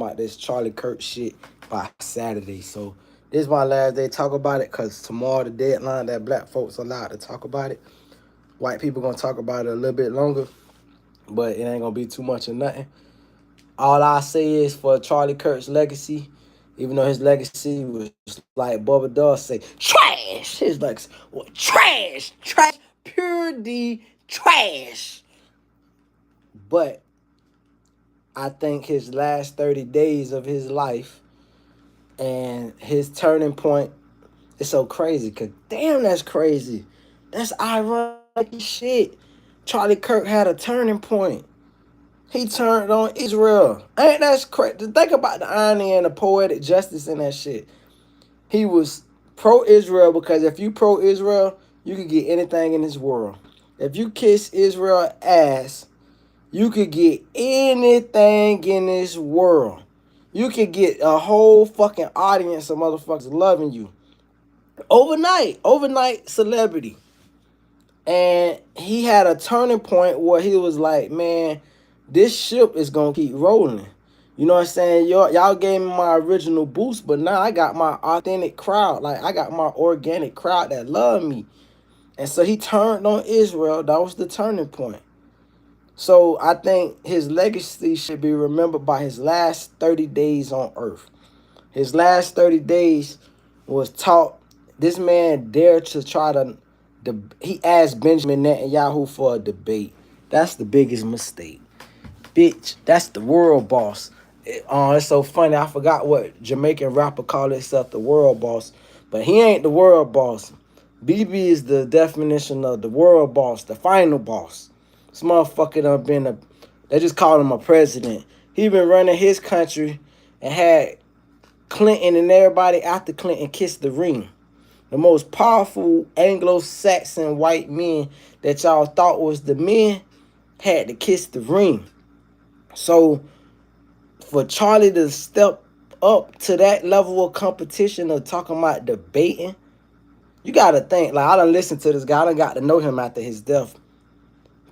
about this Charlie Kirk shit by Saturday. So this is my last day to talk about it because tomorrow the deadline that black folks allowed to talk about it. White people gonna talk about it a little bit longer, but it ain't gonna be too much of nothing. All I say is for Charlie Kirk's legacy, even though his legacy was like Bubba Dawes say, trash. His legacy, well, trash, pure D trash. But I think his last 30 days of his life and his turning point is so crazy. Cause damn, that's crazy. That's ironic as shit. Charlie Kirk had a turning point. He turned on Israel. Ain't that crazy? Think about the irony and the poetic justice in that shit. He was pro-Israel because if you pro-Israel, you could get anything in this world. If you kiss Israel ass, you could get anything in this world. You could get a whole fucking audience of motherfuckers loving you. Overnight celebrity. And he had a turning point where he was like, man, this ship is going to keep rolling. You know what I'm saying? Y'all gave me my original boost, but now I got my authentic crowd. Like, I got my organic crowd that love me. And so he turned on Israel. That was the turning point. So I think his legacy should be remembered by his last 30 days on earth. His last 30 days was taught. This man dared to try to, he asked Benjamin Netanyahu for a debate. That's the biggest mistake. Bitch, that's the world boss. It's so funny. I forgot what Jamaican rapper called himself, the world boss. But he ain't the world boss. BB is the definition of the world boss, the final boss. This motherfucker done been they just called him a president. He been running his country and had Clinton and everybody after Clinton kissed the ring. The most powerful Anglo-Saxon white men that y'all thought was the men had to kiss the ring. So for Charlie to step up to that level of competition of talking about debating, you got to think, like, I done listened to this guy. I done got to know him after his death.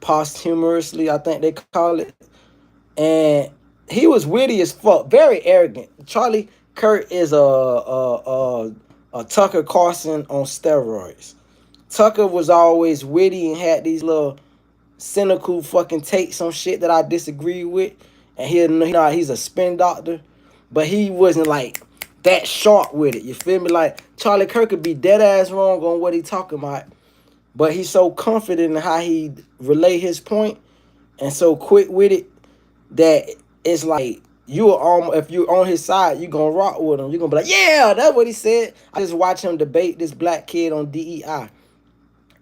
Posthumously, I think they call it. And he was witty as fuck, very arrogant. Charlie Kirk is a Tucker Carlson on steroids. Tucker was always witty and had these little cynical fucking takes on shit that I disagree with. And he's a spin doctor, but he wasn't like that sharp with it. You feel me? Like Charlie Kirk could be dead ass wrong on what he talking about, but he's so confident in how he relay his point and so quick with it that it's like if you're on his side, you're gonna rock with him. You're gonna be like, yeah, that's what he said. I just watched him debate this black kid on DEI.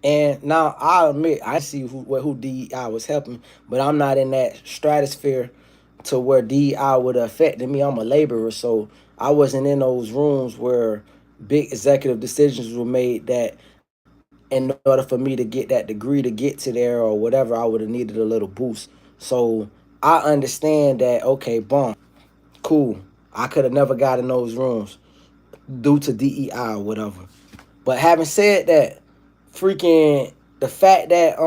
And now I admit I see who DEI was helping, but I'm not in that stratosphere to where DEI would have affected me. I'm a laborer, so I wasn't in those rooms where big executive decisions were made that in order for me to get that degree to get to there or whatever, I would have needed a little boost. So I understand that, okay, boom, cool. I could have never got in those rooms due to DEI or whatever. But having said that, freaking the fact that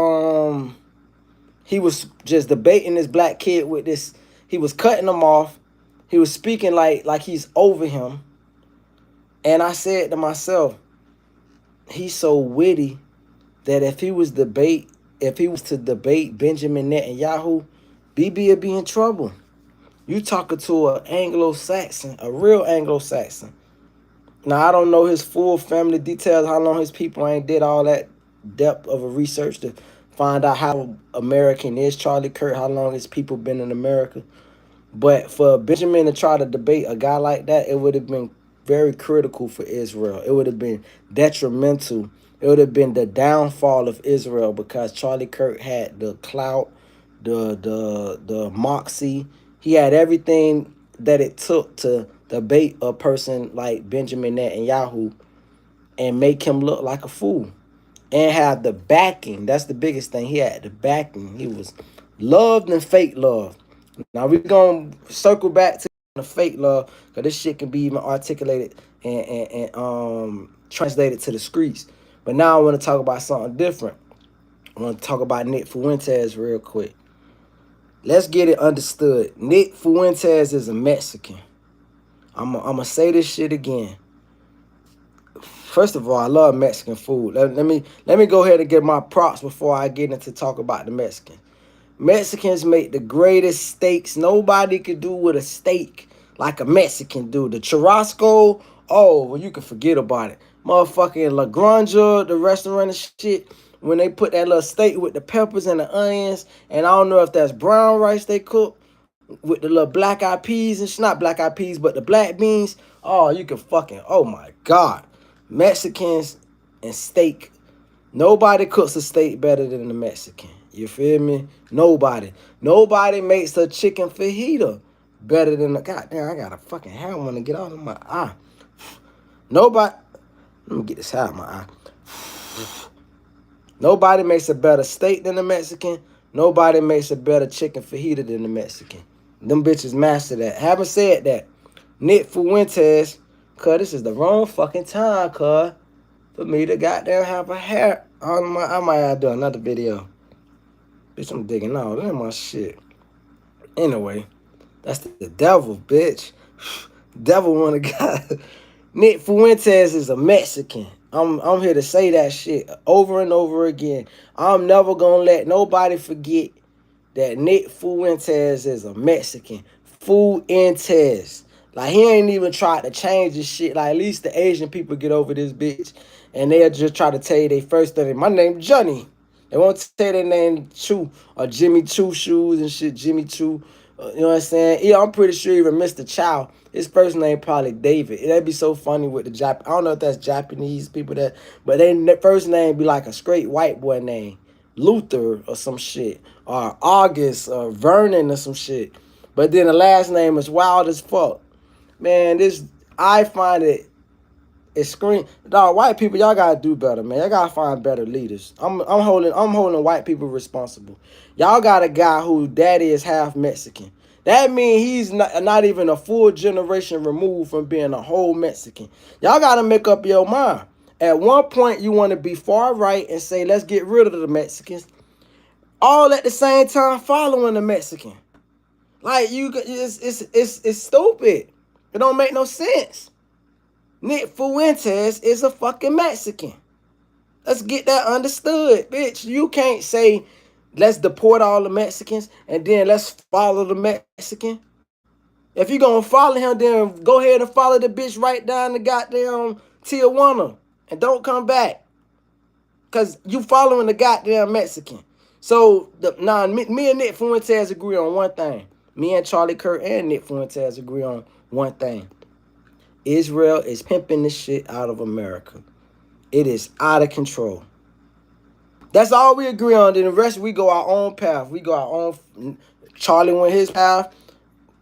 he was just debating this black kid with this, he was cutting him off. He was speaking like he's over him. And I said to myself, he's so witty that if he was to debate Benjamin Netanyahu, BB would be in trouble. You talking to an Anglo-Saxon, a real Anglo-Saxon. Now, I don't know his full family details, how long his people ain't did all that depth of a research to find out how American is Charlie Kirk, how long his people been in America. But for Benjamin to try to debate a guy like that, it would have been very critical for Israel. It would have been detrimental. It would have been the downfall of Israel because Charlie Kirk had the clout, the moxie. He had everything that it took to debate a person like Benjamin Netanyahu and make him look like a fool and have the backing. That's the biggest thing. He had the backing. He was loved and fake love. Now we're going to circle back to the fake love because this shit can be even articulated and translated to the streets. But now I want to talk about something different. I want to talk about Nick Fuentes real quick. Let's get it understood. Nick Fuentes is a Mexican. I'm gonna say this shit again. First of all, I love Mexican food. Let me go ahead and get my props before I get into talk about the Mexican. Mexicans make the greatest steaks. Nobody could do with a steak like a Mexican do. The churrasco, oh, well, you can forget about it. Motherfucking La Granja, the restaurant and shit, when they put that little steak with the peppers and the onions, and I don't know if that's brown rice they cook with the little black eyed peas and not black eyed peas, but the black beans. Oh, you can fucking, oh my God. Mexicans and steak. Nobody cooks a steak better than the Mexican. You feel me? Nobody. Nobody makes a chicken fajita better than the goddamn. I got a fucking hair want to get out of my eye. Nobody. Let me get this out of my eye. Nobody makes a better steak than the Mexican. Nobody makes a better chicken fajita than the Mexican. Them bitches master that. Having said that, Nick Fuentes, cuz this is the wrong fucking time, cuz, for me to goddamn have a hair on my. I might have to do another video. Bitch, I'm digging all in my shit. Anyway, that's the devil, bitch. Devil wanna got. Nick Fuentes is a Mexican. I'm here to say that shit over and over again. I'm never gonna let nobody forget that Nick Fuentes is a Mexican. Fuentes. Like, he ain't even tried to change this shit. Like, at least the Asian people get over this bitch. And they'll just try to tell you their first name. My name Johnny. They won't tell their name Chu or Jimmy Chu shoes and shit. Jimmy Chu. You know what I'm saying? Yeah, I'm pretty sure even Mr. Chow, his first name probably David. That'd be so funny with the Jap. I don't know if that's Japanese people that, but their first name be like a straight white boy name. Luther or some shit. Or August or Vernon or some shit. But then the last name is wild as fuck. Man, I find it's screen. Dog, white people, y'all gotta do better, man. Y'all gotta find better leaders. I'm holding white people responsible. Y'all got a guy whose daddy is half Mexican. That means he's not even a full generation removed from being a whole Mexican. Y'all gotta make up your mind. At one point, you want to be far right and say, let's get rid of the Mexicans. All at the same time following the Mexican. Like, it's stupid. It don't make no sense. Nick Fuentes is a fucking Mexican. Let's get that understood, bitch. You can't say, let's deport all the Mexicans and then let's follow the Mexican. If you gonna follow him, then go ahead and follow the bitch right down the goddamn Tijuana and don't come back. Cause you following the goddamn Mexican. So me and Nick Fuentes agree on one thing. Me and Charlie Kirk and Nick Fuentes agree on one thing. Israel is pimping this shit out of America. It is out of control. That's all we agree on. Then the rest, we go our own path. We go our own. Charlie went his path.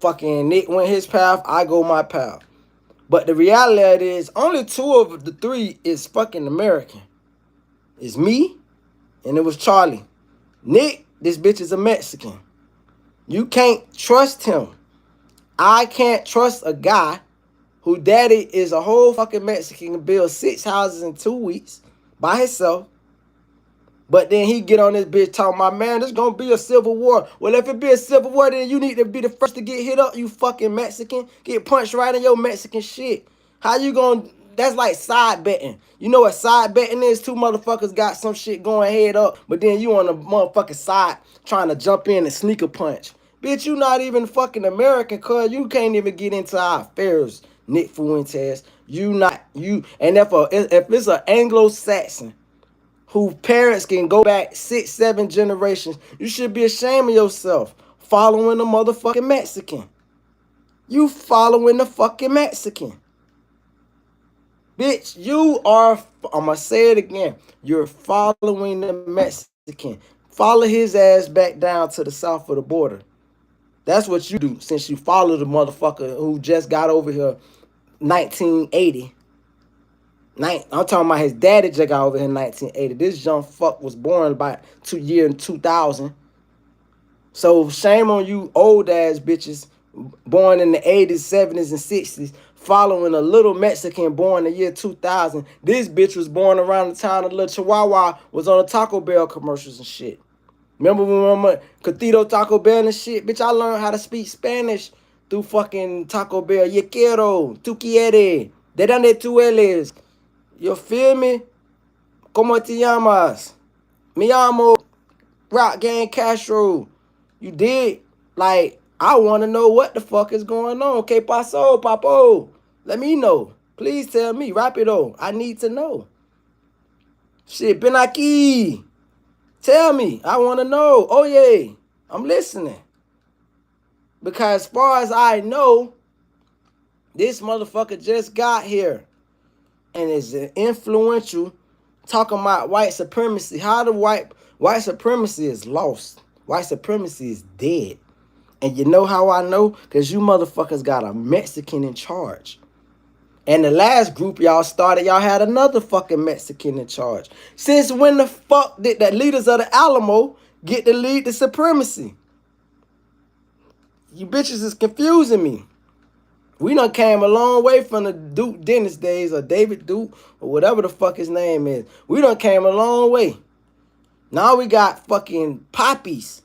Fucking Nick went his path. I go my path. But the reality is, only two of the three is fucking American. It's me, and it was Charlie. Nick, this bitch is a Mexican. You can't trust him. I can't trust a guy who daddy is a whole fucking Mexican and build 6 houses in 2 weeks by himself. But then he get on this bitch talking about, man, there's gonna be a civil war. Well, if it be a civil war, then you need to be the first to get hit up, you fucking Mexican. Get punched right in your Mexican shit. How you gonna, that's like side betting. You know what side betting is? Two motherfuckers got some shit going head up, but then you on the motherfucking side trying to jump in and sneak a punch. Bitch, you not even fucking American, cuz you can't even get into our affairs, Nick Fuentes. And if it's an Anglo-Saxon whose parents can go back 6, 7 generations, you should be ashamed of yourself following the motherfucking Mexican. You following the fucking Mexican. Bitch, you are, I'm going to say it again, you're following the Mexican. Follow his ass back down to the south of the border. That's what you do since you follow the motherfucker who just got over here 1980. I'm talking about his daddy just got over here in 1980. This young fuck was born about 2000. So shame on you old ass bitches born in the 80s, 70s, and 60s following a little Mexican born in the year 2000. This bitch was born around the time the little Chihuahua was on the Taco Bell commercials and shit. Remember when we went Cotito Taco Bell and shit? Bitch, I learned how to speak Spanish through fucking Taco Bell. Yo quiero, tú quieres, de donde tú eres. You feel me? ¿Cómo te llamas? Me llamo Rock Game Castro. You did? Like, I want to know what the fuck is going on. Que paso, papo? Let me know. Please tell me. Rapido. I need to know. Shit, been aquí. Tell me. I want to know. Oh, yeah. I'm listening. Because as far as I know, this motherfucker just got here and is influential talking about white supremacy. How the white supremacy is lost. White supremacy is dead. And you know how I know? Because you motherfuckers got a Mexican in charge. And the last group y'all started, y'all had another fucking Mexican in charge. Since when the fuck did the leaders of the Alamo get to lead the supremacy? You bitches is confusing me. We done came a long way from the Duke Dennis days or David Duke or whatever the fuck his name is. We done came a long way. Now we got fucking poppies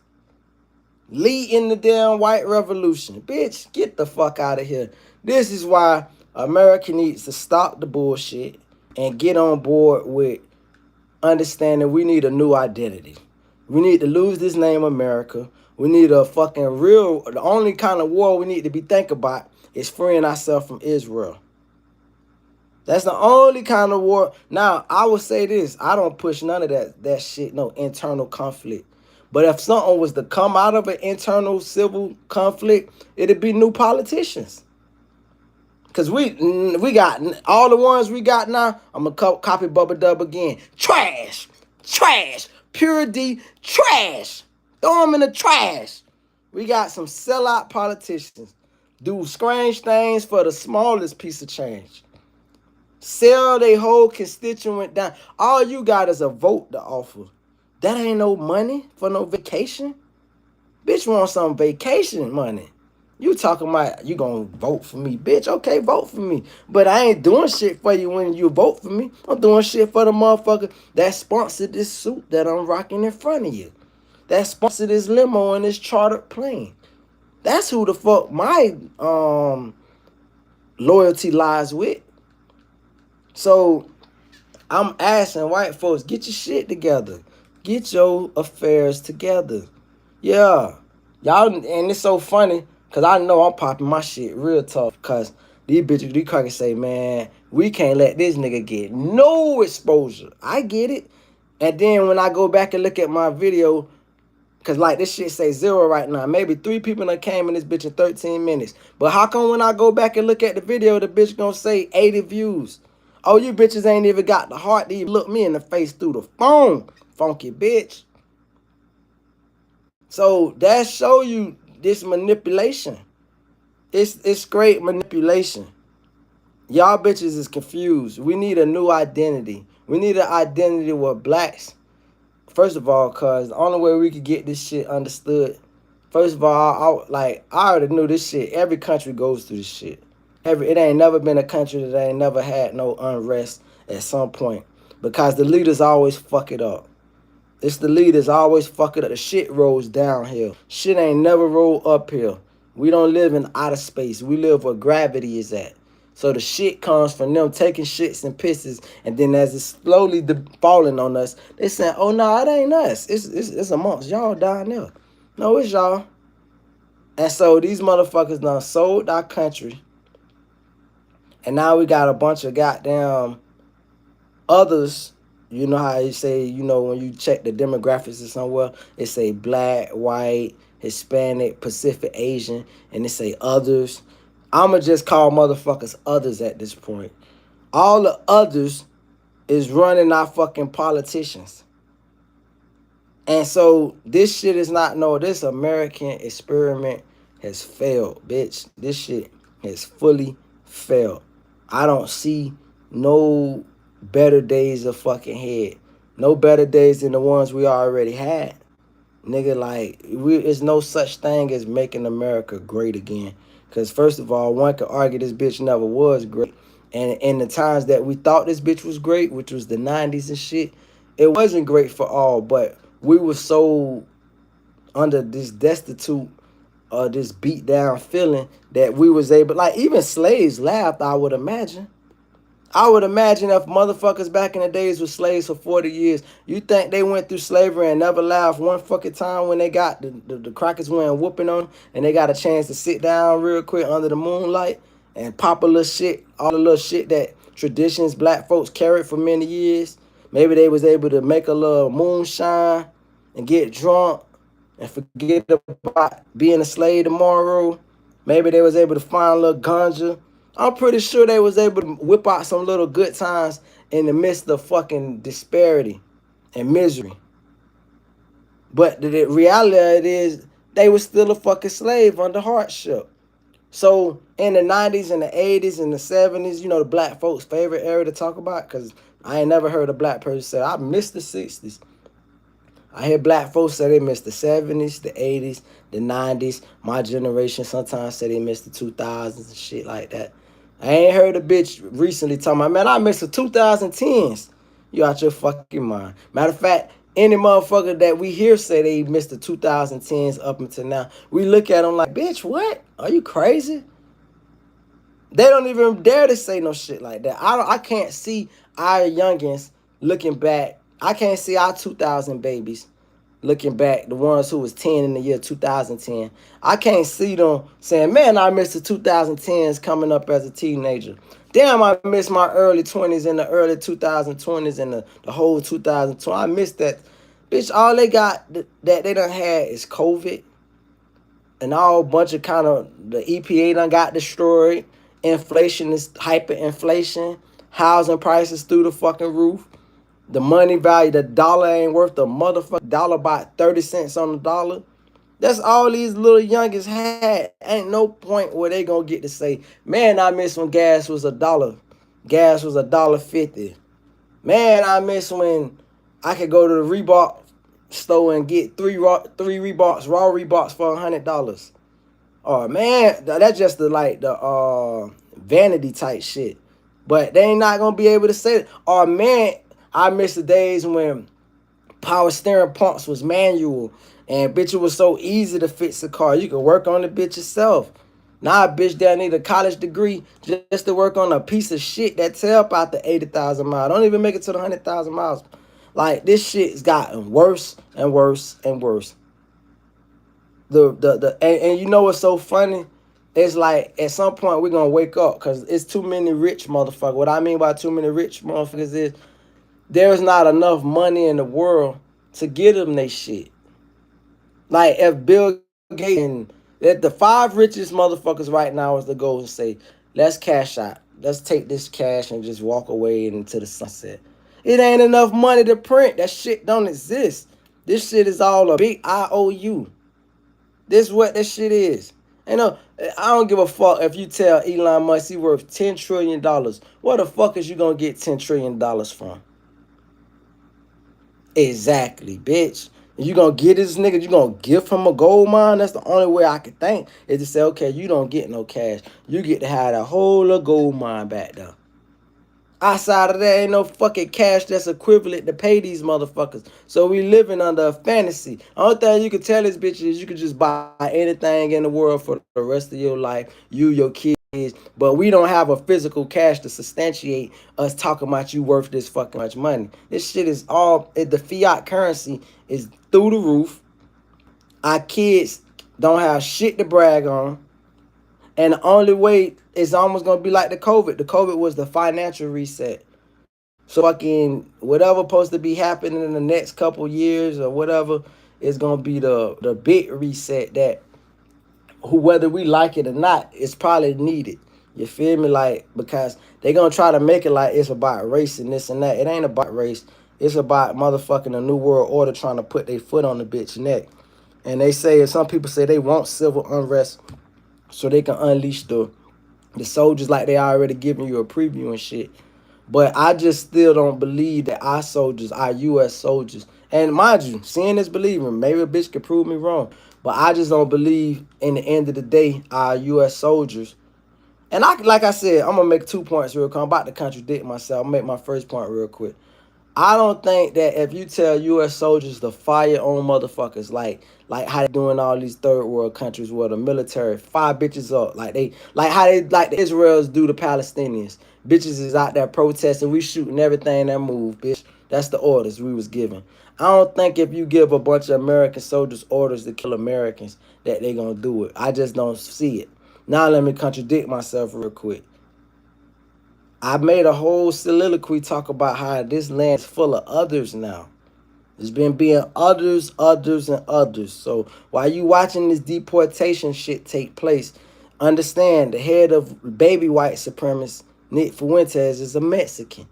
leading the damn white revolution. Bitch, get the fuck out of here. This is why America needs to stop the bullshit and get on board with understanding we need a new identity. We need to lose this name America. We need a fucking real, the only kind of war we need to be thinking about is freeing ourselves from Israel. That's the only kind of war. Now, I will say this. I don't push none of that shit, no internal conflict. But if something was to come out of an internal civil conflict, it'd be new politicians. Because we got all the ones we got now, I'm going to copy Bubba Dub again. Trash. Trash. Pure D. Trash. Throw them in the trash. We got some sellout politicians. Do strange things for the smallest piece of change. Sell their whole constituent down. All you got is a vote to offer. That ain't no money for no vacation. Bitch want some vacation money. You talking about you gonna vote for me. Bitch, okay, vote for me. But I ain't doing shit for you when you vote for me. I'm doing shit for the motherfucker that sponsored this suit that I'm rocking in front of you. That sponsored this limo and this chartered plane. That's who the fuck my loyalty lies with. So I'm asking white folks, get your shit together. Get your affairs together. Yeah. Y'all, and it's so funny, because I know I'm popping my shit real tough, because these crackers say, man, we can't let this nigga get no exposure. I get it. And then when I go back and look at my video, because like this shit say 0 right now. Maybe 3 people that came in this bitch in 13 minutes. But how come when I go back and look at the video, the bitch gonna say 80 views? Oh, you bitches ain't even got the heart to even look me in the face through the phone. Funky bitch. So that show you this manipulation. It's great manipulation. Y'all bitches is confused. We need a new identity. We need an identity where blacks, first of all, cause the only way we could get this shit understood, first of all, I already knew this shit. Every country goes through this shit. It ain't never been a country that ain't never had no unrest at some point. Because the leaders always fuck it up. It's the leaders always fuck it up. The shit rolls downhill. Shit ain't never roll uphill. We don't live in outer space. We live where gravity is at. So the shit comes from them taking shits and pisses, and then as it's slowly falling on us, they saying, oh, no, it ain't us. It's amongst y'all down there. No, it's y'all. And so these motherfuckers done sold our country. And now we got a bunch of goddamn others. You know how you say, when you check the demographics or somewhere, it say black, white, Hispanic, Pacific, Asian, and it say others. I'ma just call motherfuckers others at this point. All the others is running our fucking politicians. And so this shit is not, this American experiment has failed, bitch. This shit has fully failed. I don't see no better days of fucking head. No better days than the ones we already had. Nigga, it's no such thing as making America great again. Because first of all, one could argue this bitch never was great. And in the times that we thought this bitch was great, which was the 90s and shit, it wasn't great for all. But we were so under this destitute or this beat down feeling that we was able, like, even slaves laughed, I would imagine. I would imagine if motherfuckers back in the days were slaves for 40 years, you think they went through slavery and never laughed one fucking time when they got the crackers went whooping on them and they got a chance to sit down real quick under the moonlight and pop a little shit, all the little shit that traditions black folks carried for many years. Maybe they was able to make a little moonshine and get drunk and forget about being a slave tomorrow. Maybe they was able to find a little ganja. I'm pretty sure they was able to whip out some little good times in the midst of fucking disparity and misery. But the reality of it is they was still a fucking slave under hardship. So in the 90s and the 80s and the 70s, you know, the black folks' favorite era to talk about, because I ain't never heard a black person say, I miss the 60s. I hear black folks say they miss the 70s, the 80s, the 90s. My generation sometimes say they miss the 2000s and shit like that. I ain't heard a bitch recently talking about, man, I miss the 2010s. You out your fucking mind. Matter of fact, any motherfucker that we hear say they missed the 2010s up until now, we look at them like, bitch, what? Are you crazy? They don't even dare to say no shit like that. I can't see our youngins looking back. I can't see our 2000 babies looking back, the ones who was 10 in the year 2010. I can't see them saying, man, I miss the 2010s coming up as a teenager. Damn, I miss my early 20s and the early 2020s and the whole 2020. I miss that. Bitch, all they got that they done had is COVID and all bunch of kind of, the EPA done got destroyed. Inflation is hyperinflation. Housing prices through the fucking roof. The money value, the dollar ain't worth the motherfucking dollar by 30 cents on the dollar. That's all these little youngest had. Ain't no point where they gonna get to say, man, I miss when gas was $1. Gas was $1.50. Man, I miss when I could go to the Reebok store and get three Reeboks, raw Reeboks for $100. Oh man, that's just the vanity type shit. But they ain't not gonna be able to say it. Oh man, I miss the days when power steering pumps was manual and bitch, it was so easy to fix a car. You could work on the bitch yourself. Now, bitch, they need a college degree just to work on a piece of shit that tear up out the 80,000 miles. Don't even make it to the 100,000 miles. Like, this shit's gotten worse and worse and worse. And you know what's so funny? It's like at some point we're gonna wake up because it's too many rich motherfuckers. What I mean by too many rich motherfuckers is there's not enough money in the world to get them they shit. Like if Bill Gates and that the five richest motherfuckers right now is to go and say, let's cash out. Let's take this cash and just walk away into the sunset. It ain't enough money to print. That shit don't exist. This shit is all a big IOU. This is what that shit is. You know, I don't give a fuck if you tell Elon Musk he worth $10 trillion. Where the fuck is you gonna get $10 trillion from? Exactly, bitch. You gonna get this nigga, you gonna give him a gold mine? That's the only way I could think is to say, okay, you don't get no cash. You get to have that whole gold mine back there. Outside of that, ain't no fucking cash that's equivalent to pay these motherfuckers. So we living under a fantasy. Only thing you can tell this bitch is you can just buy anything in the world for the rest of your life, you, your kids. But we don't have a physical cash to substantiate us talking about you worth this fucking much money. This shit is all, the fiat currency is through the roof. Our kids don't have shit to brag on. And the only way is almost going to be like the COVID. The COVID was the financial reset. So fucking whatever supposed to be happening in the next couple years or whatever is going to be the big reset that whether we like it or not, it's probably needed. You feel me? Like, because they going to try to make it like it's about race and this and that. It ain't about race. It's about motherfucking the New World Order trying to put their foot on the bitch neck. And they say, some people say they want civil unrest so they can unleash the soldiers like they already giving you a preview and shit. But I just still don't believe that our soldiers, our U.S. soldiers, and mind you, seeing is believing. Maybe a bitch could prove me wrong. But I just don't believe in the end of the day, our U.S. soldiers. And like I said, I'm going to make 2 points real quick. I'm about to contradict myself. I'll make my first point real quick. I don't think that if you tell U.S. soldiers to fire on motherfuckers like how they doing all these third world countries where the military fire bitches up like how they like the Israels do the Palestinians. Bitches is out there protesting. We shooting everything that move, bitch. That's the orders we was given. I don't think if you give a bunch of American soldiers orders to kill Americans that they gonna do it. I just don't see it. Now let me contradict myself real quick. I made a whole soliloquy talk about how this land is full of others now. It's been being others, others, and others. So while you watching this deportation shit take place, understand the head of baby white supremacist Nick Fuentes is a Mexican.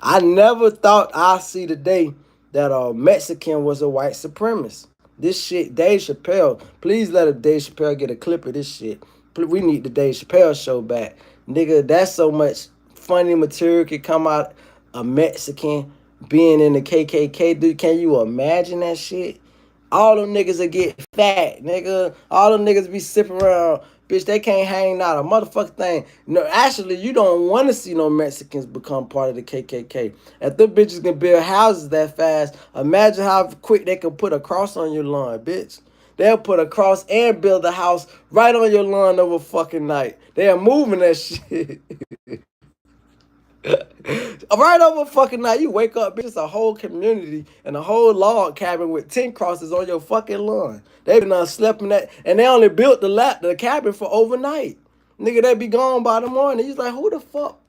I never thought I'd see the day that a Mexican was a white supremacist. This shit, Dave Chappelle, please let a Dave Chappelle get a clip of this shit. We need the Dave Chappelle show back. Nigga, that's so much funny material could come out a Mexican being in the KKK. Dude, can you imagine that shit? All them niggas will get fat, nigga. All them niggas be sipping around. Bitch, they can't hang out a motherfucking thing. No, actually, you don't want to see no Mexicans become part of the KKK. If them bitches can build houses that fast, imagine how quick they can put a cross on your lawn, bitch. They'll put a cross and build a house right on your lawn over fucking night. They're moving that shit. Right over fucking night, you wake up, bitch, it's a whole community and a whole log cabin with 10 crosses on your fucking lawn. They been slept in that, and they only built the cabin for overnight. Nigga, they be gone by the morning. He's like, who the fuck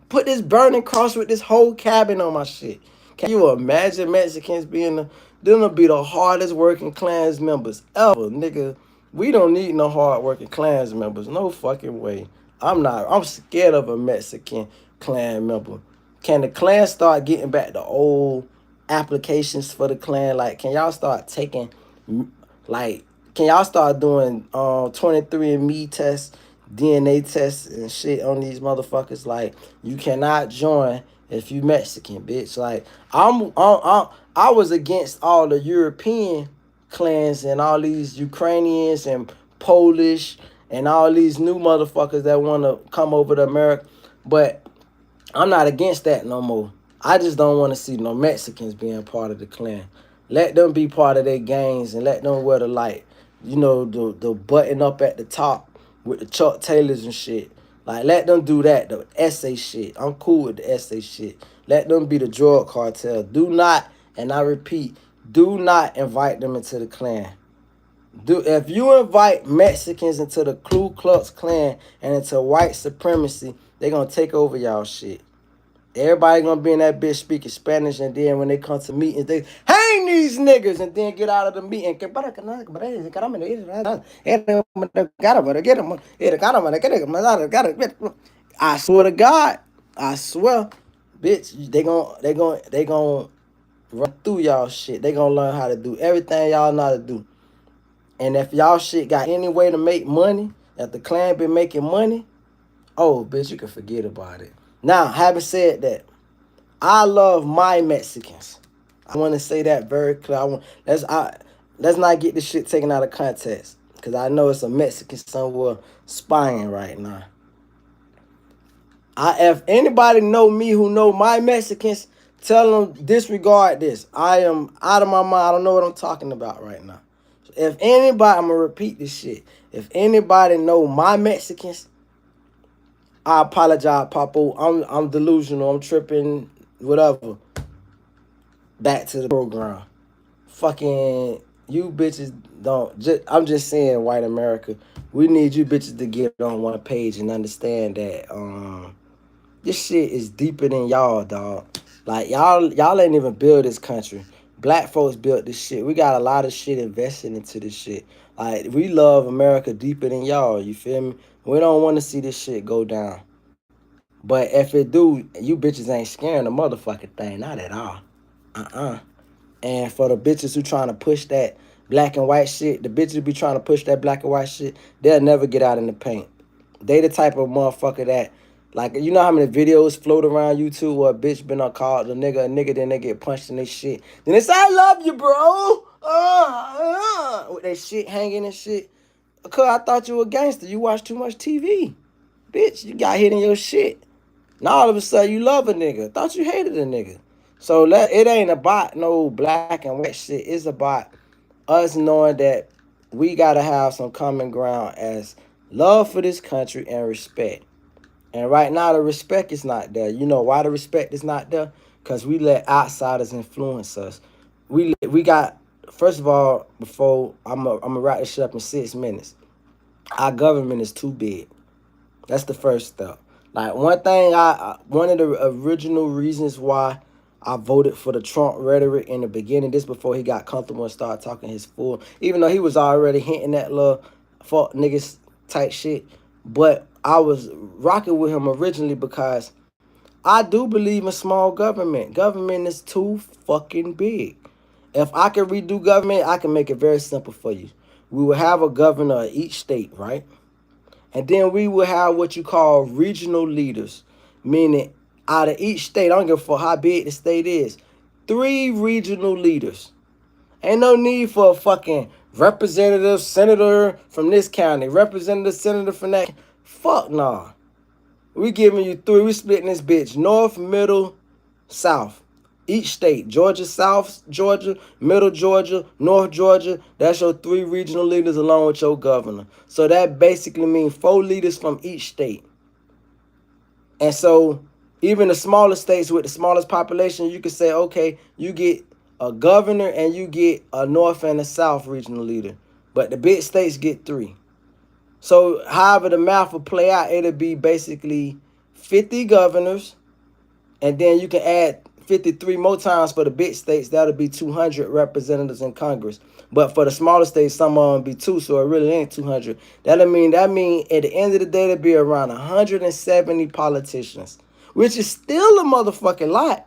put this burning cross with this whole cabin on my shit? Can you imagine Mexicans being them be the hardest working Klans members ever, nigga? We don't need no hard working Klans members. No fucking way. I'm scared of a Mexican Klan member. Can the Klan start getting back the old applications for the Klan? Like, can y'all start taking, like, can y'all start doing 23andMe tests, DNA tests and shit on these motherfuckers? Like, you cannot join if you Mexican, bitch. Like, I was against all the European clans and all these Ukrainians and Polish and all these new motherfuckers that want to come over to America. But I'm not against that no more. I just don't want to see no Mexicans being part of the Klan. Let them be part of their gangs and let them wear the light. You know, the button up at the top with the Chuck Taylors and shit. Like, let them do that, the essay shit. I'm cool with the essay shit. Let them be the drug cartel. Do not, and I repeat, do not invite them into the Klan. If you invite Mexicans into the Ku Klux Klan and into white supremacy, they're going to take over y'all shit. Everybody going to be in that bitch speaking Spanish, and then when they come to meetings, they hang these niggas and then get out of the meeting. I swear to God, I swear, bitch, they gon' run through y'all shit. They gonna learn how to do everything y'all know how to do. And if y'all shit got any way to make money, if the Klan been making money, oh, bitch, you can forget about it. Now, having said that, I love my Mexicans. I want to say that very clear. Let's not get this shit taken out of context, because I know it's a Mexican somewhere spying right now. If anybody know me who know my Mexicans, tell them disregard this. I am out of my mind. I don't know what I'm talking about right now. If anybody, I'm going to repeat this shit. If anybody know my Mexicans, I apologize, Papo. I'm delusional. I'm tripping, whatever. Back to the program. Fucking, you bitches don't. I'm just saying, white America, we need you bitches to get on one page and understand that this shit is deeper than y'all, dog. Like, y'all ain't even build this country. Black folks built this shit. We got a lot of shit invested into this shit. Like, we love America deeper than y'all, you feel me? We don't want to see this shit go down. But if it do, you bitches ain't scaring the motherfucking thing. Not at all. And for the bitches who trying to push that black and white shit, the bitches who be trying to push that black and white shit, they'll never get out in the paint. They the type of motherfucker that, like, you know how many videos float around YouTube where a bitch been called a nigga, then they get punched in their shit. Then they say, I love you, bro. With that shit hanging and shit. Cause I thought you were a gangster. You watch too much TV. Bitch, you got hit in your shit. Now all of a sudden you love a nigga. Thought you hated a nigga. So it ain't about no black and white shit. It's about us knowing that we gotta have some common ground as love for this country and respect. And right now, the respect is not there. You know why the respect is not there? Because we let outsiders influence us. We got, first of all, before I'm gonna wrap this shit up in 6 minutes. Our government is too big. That's the first step. Like one of the original reasons why I voted for the Trump rhetoric in the beginning, this before he got comfortable and started talking his full, even though he was already hinting that little fuck niggas type shit. But I was rocking with him originally because I do believe in small government. Government is too fucking big. If I can redo government, I can make it very simple for you. We will have a governor of each state, right? And then we will have what you call regional leaders, meaning out of each state, I don't give a fuck how big the state is, 3 regional leaders. Ain't no need for a fucking representative, senator from this county, representative, senator from that. Fuck nah. We giving you 3. We splitting this bitch north, middle, south. Each state, Georgia, South Georgia, Middle Georgia, North Georgia, that's your 3 regional leaders along with your governor. So that basically means 4 leaders from each state. And so even the smaller states with the smallest population, you could say, okay, you get a governor and you get a North and a South regional leader. But the big states get 3. So however the math will play out, it'll be basically 50 governors, and then you can add 53 more times for the big states. That'll be 200 representatives in Congress. But for the smaller states, some of them be 2, so it really ain't 200. That mean at the end of the day, there'll be around 170 politicians, which is still a motherfucking lot.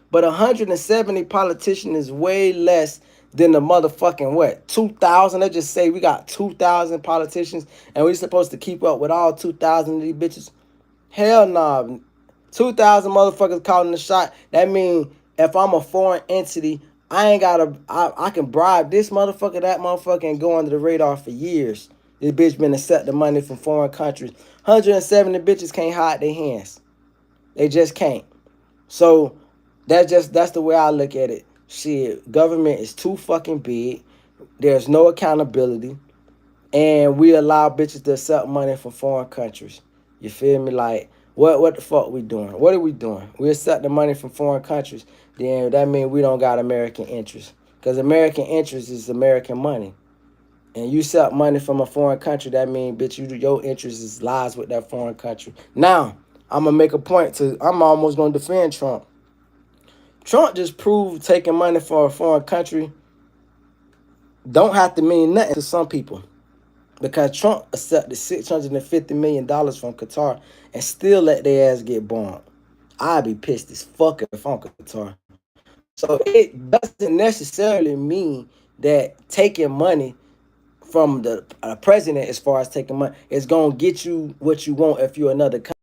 But 170 politicians is way less than the motherfucking what? 2,000. They just say we got 2,000 politicians and we supposed to keep up with all 2,000 of these bitches. Hell nah. 2,000 motherfuckers calling the shot. That mean if I'm a foreign entity, I can bribe this motherfucker, that motherfucker, and go under the radar for years. This bitch been accepting money from foreign countries. 170 bitches can't hide their hands. They just can't. So that's the way I look at it. Shit, government is too fucking big. There's no accountability. And we allow bitches to accept money from foreign countries. You feel me? Like, what the fuck we doing? What are we doing? We accept the money from foreign countries. Then that means we don't got American interests. Because American interest is American money. And you accept money from a foreign country, that means, bitch, your interest is lies with that foreign country. Now, I'm going to make a point to, I'm almost going to defend Trump. Trump just proved taking money from a foreign country don't have to mean nothing to some people. Because Trump accepted $650 million from Qatar and still let their ass get bombed. I'd be pissed as fuck if I'm Qatar. So it doesn't necessarily mean that taking money from the president, as far as taking money, is going to get you what you want if you're another country.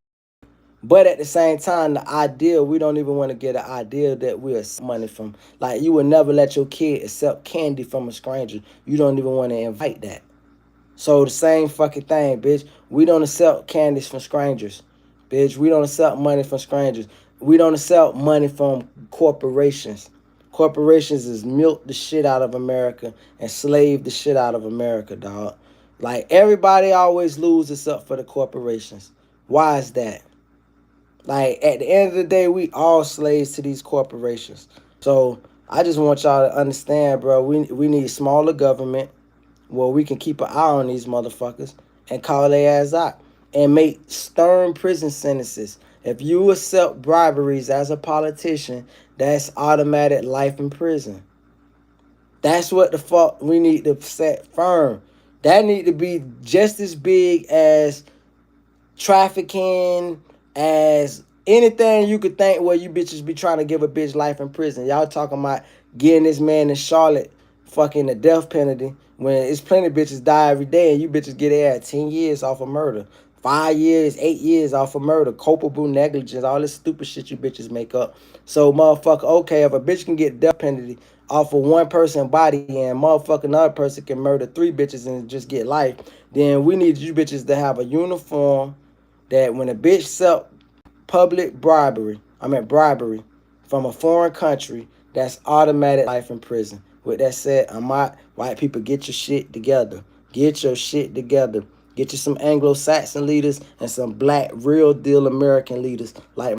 But at the same time, the ideal, we don't even want to get an idea that we accept money from. Like, you would never let your kid accept candy from a stranger. You don't even want to invite that. So the same fucking thing, bitch. We don't accept candies from strangers. Bitch, we don't accept money from strangers. We don't accept money from corporations. Corporations is milk the shit out of America and slave the shit out of America, dog. Like, everybody always lose except for the corporations. Why is that? Like, at the end of the day, we all slaves to these corporations. So I just want y'all to understand, bro, we need smaller government where we can keep an eye on these motherfuckers and call their ass out and make stern prison sentences. If you accept briberies as a politician, that's automatic life in prison. That's what the fuck we need to set firm. That need to be just as big as trafficking, as anything you could think where you bitches be trying to give a bitch life in prison. Y'all talking about getting this man in Charlotte fucking the death penalty when it's plenty of bitches die every day and you bitches get there at 10 years off of murder. 5 years, 8 years off of murder, culpable negligence, all this stupid shit you bitches make up. So, motherfucker, okay, if a bitch can get death penalty off of one person body and motherfucking another person can murder 3 bitches and just get life, then we need you bitches to have a uniform that when a bitch sell public bribery, from a foreign country, that's automatic life in prison. With that said, I'm out. White people, get your shit together. Get your shit together. Get you some Anglo-Saxon leaders and some black, real deal American leaders like